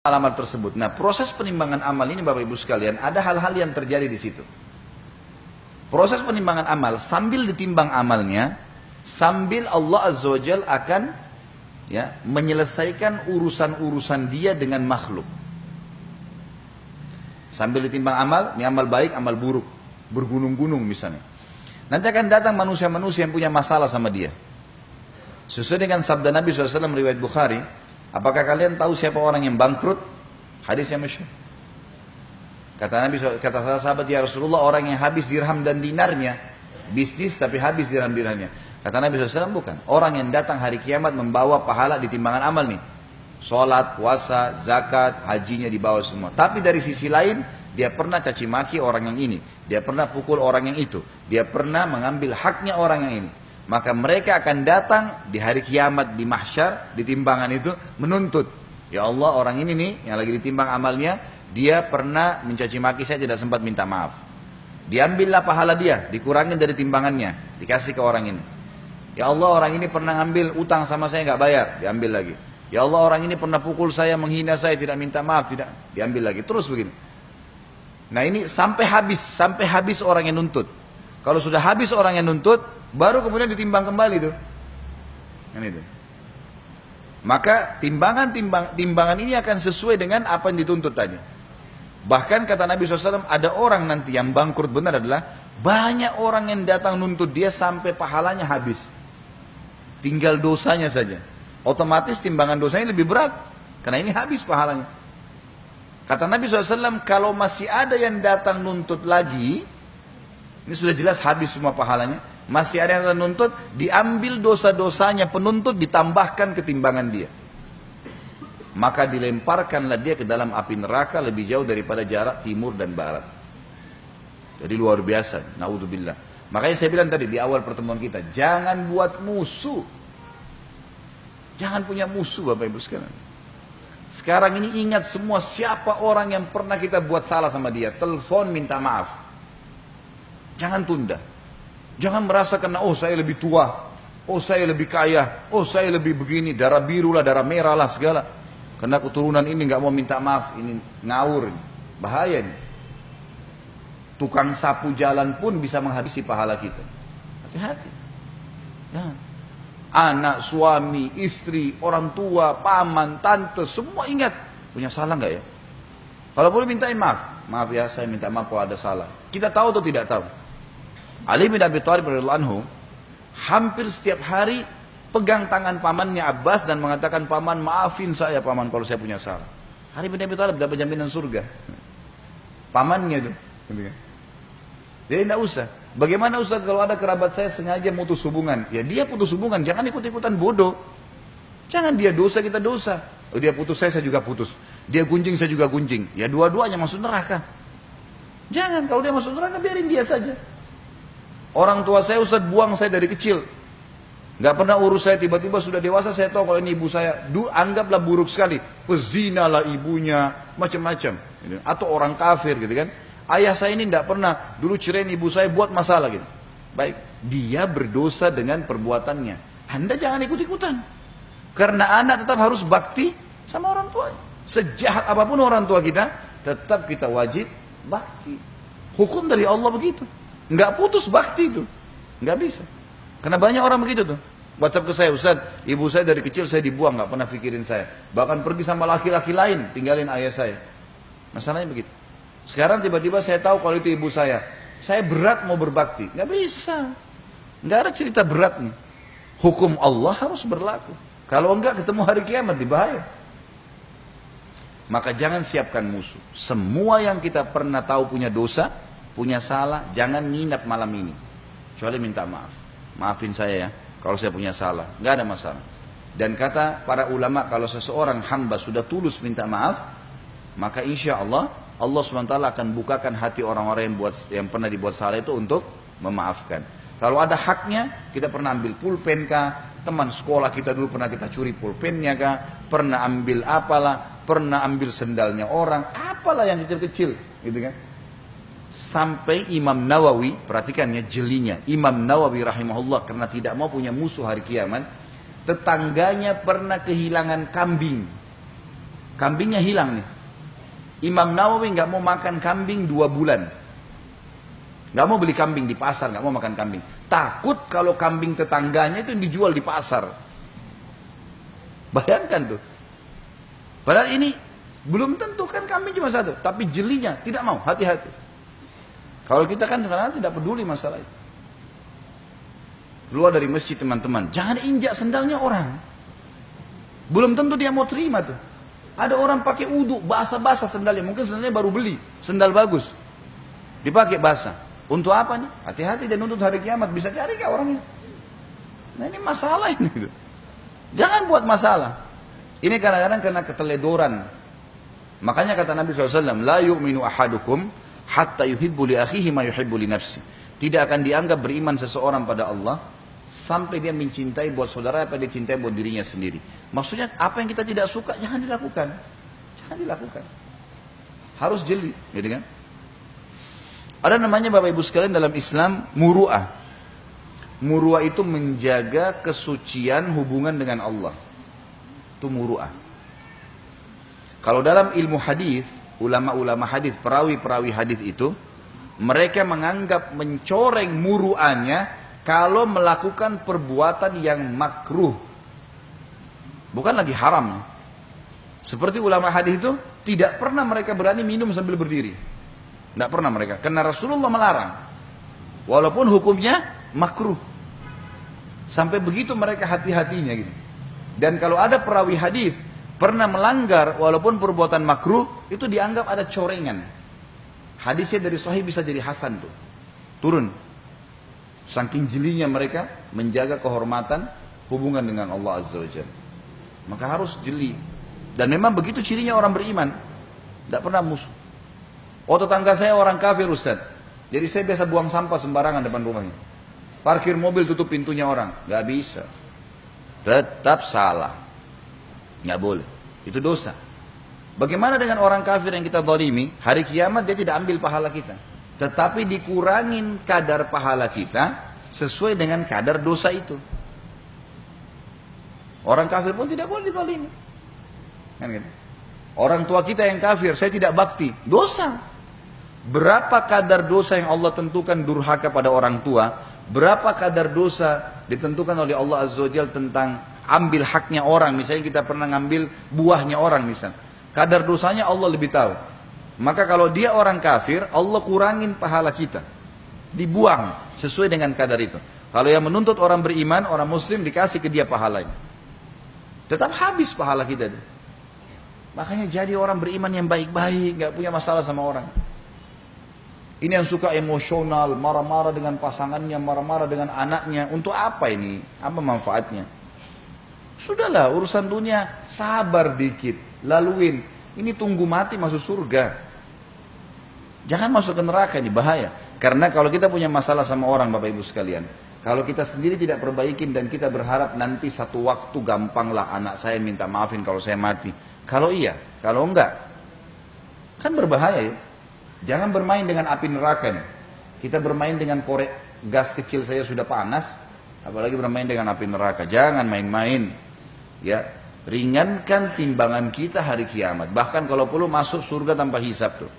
amal tersebut. Nah, proses penimbangan amal ini Bapak Ibu sekalian, ada hal-hal yang terjadi di situ. Proses penimbangan amal, sambil ditimbang amalnya, sambil Allah Azza wa Jalla akan menyelesaikan urusan-urusan dia dengan makhluk. Sambil ditimbang amal, ini amal baik, amal buruk, bergunung-gunung misalnya. Nanti akan datang manusia-manusia yang punya masalah sama dia. Sesuai dengan sabda Nabi SAW riwayat Bukhari, apakah kalian tahu siapa orang yang bangkrut? Hadis yang masyhur. Kata Nabi, kata sahabat, ya Rasulullah, orang yang habis dirham dan dinarnya, bisnis tapi habis dirham-dirhamnya. Kata Nabi SAW, bukan. Orang yang datang hari kiamat membawa pahala di timbangan amal nih. Sholat, puasa, zakat, hajinya dibawa semua. Tapi dari sisi lain, dia pernah caci maki orang yang ini. Dia pernah pukul orang yang itu. Dia pernah mengambil haknya orang yang ini. Maka mereka akan datang di hari kiamat di mahsyar, di timbangan itu, menuntut. Ya Allah, orang ini nih, yang lagi ditimbang amalnya, dia pernah mencaci maki saya, tidak sempat minta maaf. Diambillah pahala dia, dikurangin dari timbangannya, dikasih ke orang ini. Ya Allah, orang ini pernah ngambil utang sama saya nggak bayar, diambil lagi. Ya Allah, orang ini pernah pukul saya, menghina saya, tidak minta maaf, tidak, diambil lagi. Terus begini. Nah ini sampai habis orang yang nuntut. Kalau sudah habis orang yang nuntut, baru kemudian ditimbang kembali tuh. Kan itu. Maka timbangan ini akan sesuai dengan apa yang dituntut tadi. Bahkan kata Nabi SAW, ada orang nanti yang bangkrut benar adalah banyak orang yang datang nuntut dia sampai pahalanya habis. Tinggal dosanya saja. Otomatis timbangan dosanya lebih berat. Karena ini habis pahalanya. Kata Nabi SAW, kalau masih ada yang datang nuntut lagi, ini sudah jelas habis semua pahalanya. Masih ada yang datang nuntut, diambil dosa-dosanya penuntut, ditambahkan ketimbangan dia. Maka dilemparkanlah dia ke dalam api neraka lebih jauh daripada jarak timur dan barat. Jadi luar biasa. Naudzubillah. Makanya saya bilang tadi di awal pertemuan kita, jangan buat musuh. Jangan punya musuh Bapak Ibu sekalian. Sekarang ini ingat semua siapa orang yang pernah kita buat salah sama dia. Telepon minta maaf. Jangan tunda. Jangan merasa karena oh saya lebih tua. Oh saya lebih kaya. Oh saya lebih begini. Darah biru lah, darah merah lah segala. Karena keturunan ini nggak mau minta maaf. Ini ngawur. Bahaya ini. Tukang sapu jalan pun bisa menghabisi pahala kita. Hati-hati. Jangan. Anak, suami, istri, orang tua, paman, tante, semua ingat. Punya salah nggak ya? Kalau boleh mintain maaf. Maaf ya, saya minta maaf kalau ada salah. Kita tahu atau tidak tahu? Ali bin Abi Thalib radhiyallahu anhu hampir setiap hari pegang tangan pamannya Abbas dan mengatakan, paman maafin saya paman kalau saya punya salah. Ali bin Abi Thalib dapat jaminan surga. Pamannya itu. Jadi tidak usah. Bagaimana Ustaz kalau ada kerabat saya sengaja putus hubungan? Ya dia putus hubungan, jangan ikut-ikutan bodoh. Jangan dia dosa, kita dosa. Oh, dia putus saya juga putus. Dia gunjing, saya juga gunjing. Ya dua-duanya masuk neraka. Jangan, kalau dia masuk neraka biarin dia saja. Orang tua saya Ustaz buang saya dari kecil. Gak pernah urus saya, tiba-tiba sudah dewasa saya tahu kalau ini ibu saya. Anggaplah buruk sekali. Pezina lah ibunya, macam-macam. Atau orang kafir gitu kan. Ayah saya ini tidak pernah dulu ceraiin ibu saya buat masalah gitu. Baik, dia berdosa dengan perbuatannya. Anda jangan ikut-ikutan. Karena anak tetap harus bakti sama orang tua. Sejahat apapun orang tua kita, tetap kita wajib bakti. Hukum dari Allah begitu. Nggak putus bakti itu. Nggak bisa. Karena banyak orang begitu tuh. WhatsApp ke saya, Ustaz, ibu saya dari kecil saya dibuang, nggak pernah pikirin saya. Bahkan pergi sama laki-laki lain, tinggalin ayah saya. Masalahnya begitu. Sekarang tiba-tiba saya tahu kalau itu ibu saya. Saya berat mau berbakti. Nggak bisa. Nggak ada cerita berat nih. Hukum Allah harus berlaku. Kalau enggak ketemu hari kiamat di bahaya. Maka jangan siapkan musuh. Semua yang kita pernah tahu punya dosa, punya salah, jangan nginap malam ini. Kecuali minta maaf. Maafin saya ya, kalau saya punya salah. Nggak ada masalah. Dan kata para ulama, kalau seseorang hamba sudah tulus minta maaf, maka insya Allah SWT akan bukakan hati orang-orang yang pernah dibuat salah itu untuk memaafkan. Kalau ada haknya, kita pernah ambil pulpen kah, teman sekolah kita dulu pernah kita curi pulpennya kah, pernah ambil apalah, pernah ambil sendalnya orang, apalah yang kecil-kecil, gitu kan. Sampai Imam Nawawi, perhatikannya jelinya, Imam Nawawi rahimahullah karena tidak mau punya musuh hari kiamat, tetangganya pernah kehilangan kambing. Kambingnya hilang nih. Imam Nawawi nggak mau makan kambing 2 bulan. Nggak mau beli kambing di pasar, nggak mau makan kambing. Takut kalau kambing tetangganya itu yang dijual di pasar. Bayangkan tuh. Padahal ini belum tentu kan kambing cuma satu, tapi jelinya tidak mau, hati-hati. Kalau kita kan kadang-kadang tidak peduli masalah itu. Keluar dari masjid teman-teman, jangan injak sendalnya orang. Belum tentu dia mau terima tuh. Ada orang pakai uduk, basah-basah sendalnya. Mungkin sendalnya baru beli, sendal bagus. Dipakai basah. Untuk apa nih? Hati-hati dan untuk hari kiamat. Bisa cari ke orangnya. Nah ini masalah ini. Jangan buat masalah. Ini kadang-kadang karena keteledoran. Makanya kata Nabi SAW, La yu'minu ahadukum hatta yuhibbu li akhihi ma yuhibbu li nafsi. Tidak akan dianggap beriman seseorang pada Allah sampai dia mencintai buat saudara apa dia cintai buat dirinya sendiri. Maksudnya apa yang kita tidak suka jangan dilakukan. Jangan dilakukan. Harus jeli, gitu kan? Ada namanya Bapak Ibu sekalian dalam Islam muru'ah. Muru'ah itu menjaga kesucian hubungan dengan Allah. Itu muru'ah. Kalau dalam ilmu hadis, ulama-ulama hadis, perawi-perawi hadis itu, mereka menganggap mencoreng muru'ahnya kalau melakukan perbuatan yang makruh. Bukan lagi haram. Seperti ulama hadis itu, tidak pernah mereka berani minum sambil berdiri. Tidak pernah mereka. Karena Rasulullah melarang. Walaupun hukumnya makruh. Sampai begitu mereka hati-hatinya gitu. Dan kalau ada perawi hadis pernah melanggar walaupun perbuatan makruh, itu dianggap ada corengan. Hadisnya dari sahih bisa jadi hasan tuh. Turun. Saking jelinya mereka menjaga kehormatan hubungan dengan Allah Azza wa Jalla. Maka harus jeli. Dan memang begitu cirinya orang beriman. Tidak pernah musuh. Oh tetangga saya orang kafir Ustaz. Jadi saya biasa buang sampah sembarangan depan rumahnya. Parkir mobil tutup pintunya orang. Gak bisa. Tetap salah. Gak boleh. Itu dosa. Bagaimana dengan orang kafir yang kita zalimi? Hari kiamat dia tidak ambil pahala kita. Tetapi dikurangin kadar pahala kita sesuai dengan kadar dosa itu. Orang kafir pun tidak boleh dizalimi. Kan gitu? Orang tua kita yang kafir, saya tidak bakti. Dosa. Berapa kadar dosa yang Allah tentukan durhaka pada orang tua? Berapa kadar dosa ditentukan oleh Allah Azza wa Jalla tentang ambil haknya orang? Misalnya kita pernah ngambil buahnya orang misal. Kadar dosanya Allah lebih tahu. Maka kalau dia orang kafir, Allah kurangin pahala kita. Dibuang sesuai dengan kadar itu. Kalau yang menuntut orang beriman, orang muslim dikasih ke dia pahalanya. Tetap habis pahala kita. Makanya jadi orang beriman yang baik-baik, gak punya masalah sama orang. Ini yang suka emosional, marah-marah dengan pasangannya, marah-marah dengan anaknya. Untuk apa ini? Apa manfaatnya? Sudahlah, urusan dunia sabar dikit, laluin. Ini tunggu mati masuk surga. Jangan masuk ke neraka, ini bahaya. Karena kalau kita punya masalah sama orang, Bapak Ibu sekalian, kalau kita sendiri tidak perbaikin dan kita berharap nanti satu waktu gampanglah anak saya minta maafin kalau saya mati. Kalau iya, kalau enggak, kan berbahaya ya. Jangan bermain dengan api neraka nih. Kita bermain dengan korek gas kecil saja sudah panas, apalagi bermain dengan api neraka. Jangan main-main. Ya, ringankan timbangan kita hari kiamat. Bahkan kalau perlu masuk surga tanpa hisab tuh.